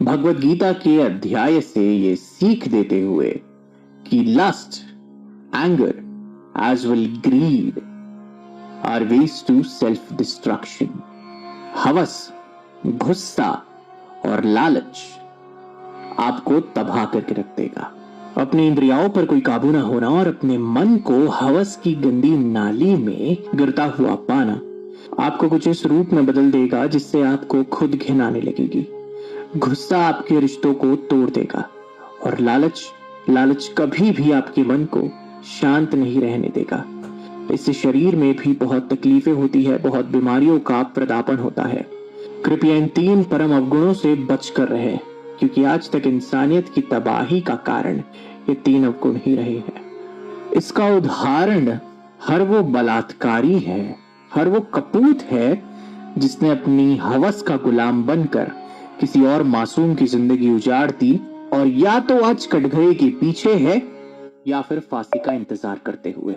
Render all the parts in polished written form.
भगवत गीता के अध्याय से ये सीख देते हुए कि lust, anger, as well greed are ways to self destruction. हवस, गुस्सा और लालच आपको तबाह करके रख देगा। अपनी इंद्रियों पर कोई काबू ना होना और अपने मन को हवस की गंदी नाली में गिरता हुआ पाना आपको कुछ इस रूप में बदल देगा जिससे आपको खुद घिन आने लगेगी। गुस्सा आपके रिश्तों को तोड़ देगा और लालच कभी भी आपके मन को शांत नहीं रहने देगा। इससे शरीर में भी बहुत तकलीफें होती है, बहुत बीमारियों का प्रदापन होता है। कृपया इन 3 परम अवगुणों से बच कर रहे, क्योंकि आज तक इंसानियत की तबाही का कारण ये 3 अवगुण ही रहे हैं। इसका उदाहरण हर वो बलात्कारी है, हर वो कपूत है जिसने अपनी हवस का गुलाम बनकर किसी और मासूम की जिंदगी उजाड़ दी और या तो आज कटघरे के पीछे है या फिर फांसी का इंतजार करते हुए।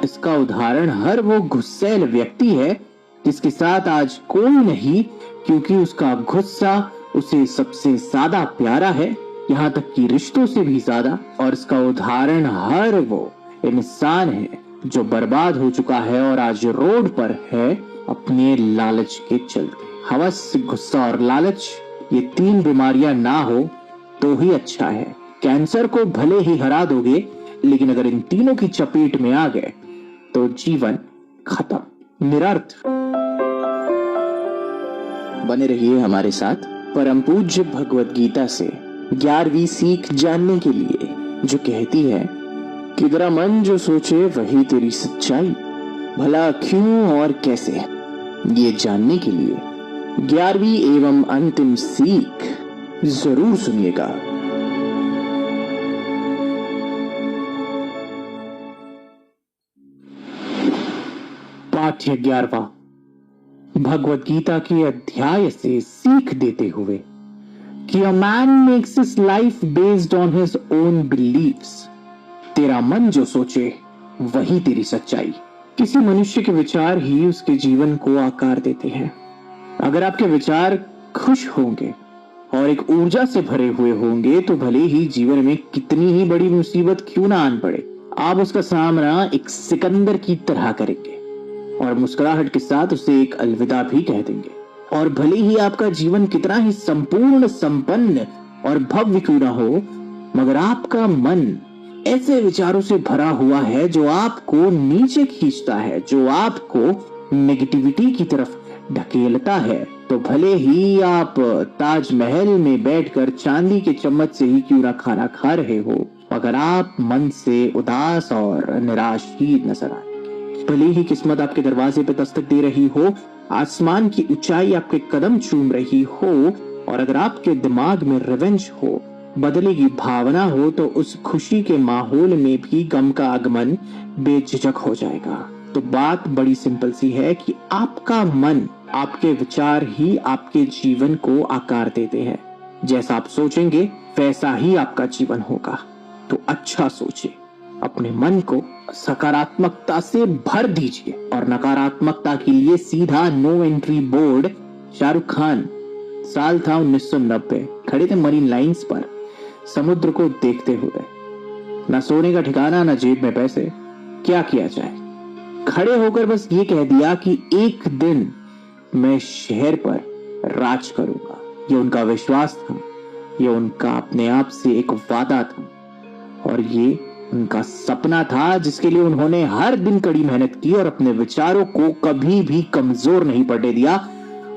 इसका उदाहरण हर वो गुस्सैल व्यक्ति है जिसके साथ आज कोई नहीं, क्योंकि उसका गुस्सा उसे सबसे ज्यादा प्यारा है, यहाँ तक कि रिश्तों से भी ज्यादा। और इसका उदाहरण हर वो इंसान है जो बर्बाद हो चुका है और आज रोड पर है अपने लालच के चलते। हवस, गुस्सा और लालच, ये 3 बीमारियां ना हो तो ही अच्छा है। कैंसर को भले ही हरा दोगे, लेकिन अगर इन तीनों की चपेट में आ गए तो जीवन खत्म, निरर्थ। बने रहिए हमारे साथ परम पूज्य भगवत गीता से 11वीं सीख जानने के लिए, जो कहती है कि तेरा मन जो सोचे वही तेरी सच्चाई, भला क्यों और कैसे। ये जानने के लिए 11वीं एवं अंतिम सीख जरूर सुनिएगा। पाठ्य 11वां, भगवत गीता के अध्याय से सीख देते हुए कि a man makes his life based on his own beliefs. तेरा मन जो सोचे वही तेरी सच्चाई। किसी मनुष्य के विचार ही उसके जीवन को आकार देते हैं। अगर आपके विचार खुश होंगे और एक ऊर्जा से भरे हुए होंगे तो भले ही जीवन में कितनी ही बड़ी मुसीबत क्यों ना आन पड़े, आप उसका सामना एक सिकंदर की तरह करेंगे और मुस्कुराहट के साथ उसे एक अलविदा भी कह देंगे। और भले ही आपका जीवन कितना ही संपूर्ण, संपन्न और भव्य क्यों ना हो, मगर आपका मन ऐसे विचारों से भरा हुआ है जो आपको नीचे खींचता है, जो आपको नेगेटिविटी की तरफ ढकेलता है, तो भले ही आप ताजमहल में बैठकर चांदी के चम्मच से ही क्यों ना खाना खा रहे हो, मगर आप मन से उदास और निराश ही नजर आएंगे। भले ही किस्मत आपके दरवाजे पे दस्तक दे रही हो, आसमान की ऊंचाई आपके कदम चूम रही हो, और अगर आपके दिमाग में रिवेंज हो, बदले की भावना हो, तो उस खुशी के माहौल में भी गम का आगमन बेझिझक हो जाएगा। तो बात बड़ी सिंपल सी है कि आपका मन, आपके विचार ही आपके जीवन को आकार देते हैं। जैसा आप सोचेंगे वैसा ही आपका जीवन होगा। तो अच्छा सोचिए, अपने मन को सकारात्मकता से भर दीजिए और नकारात्मकता के लिए सीधा no entry board. Shahrukh Khan, साल था 1990, खड़े थे मरीन लाइंस पर समुद्र को देखते हुए। ना सोने का ठिकाना, ना जेब में पैसे, क्या किया जाए। खड़े होकर बस ये कह दिया कि एक दिन मैं शहर पर राज करूंगा। ये उनका विश्वास था, ये उनका अपने आप से एक वादा था और ये उनका सपना था जिसके लिए उन्होंने हर दिन कड़ी मेहनत की और अपने विचारों को कभी भी कमजोर नहीं पड़ने दिया।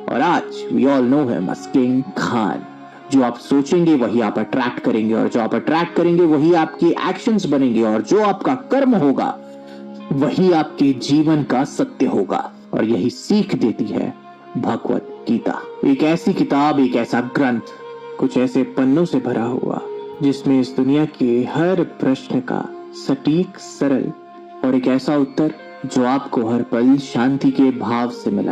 और आज we all know him as king Khan. जो आप सोचेंगे वही आप अट्रैक्ट करेंगे और जो आप अट्रैक्ट करेंगे वही आपके एक्शंस बनेंगे और जो आपका कर्म होगा वही आपके जीवन का सत्य होगा। और यही सीख देती है भगवत गीता। एक ऐसी किताब, एक ऐसा ग्रंथ, कुछ ऐसे पन्नों से भरा हुआ जिसमें इस दुनिया के हर प्रश्न का सटीक, सरल और एक ऐसा उत्तर जो आपको हर पल शांति के भाव से मिला।